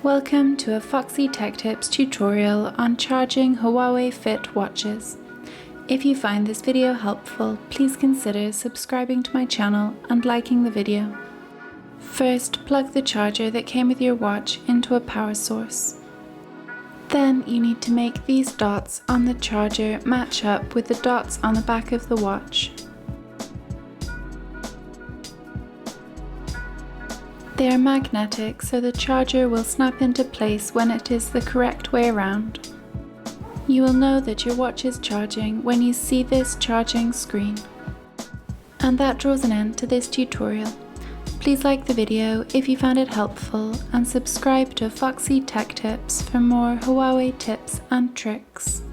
Welcome to a Foxy Tech Tips tutorial on charging Huawei Fit watches. If you find this video helpful, please consider subscribing to my channel and liking the video. First, plug the charger that came with your watch into a power source. Then you need to make these dots on the charger match up with the dots on the back of the watch. They are magnetic, so the charger will snap into place when it is the correct way around. You will know that your watch is charging when you see this charging screen. And that draws an end to this tutorial. Please like the video if you found it helpful and subscribe to Foxy Tech Tips for more Huawei tips and tricks.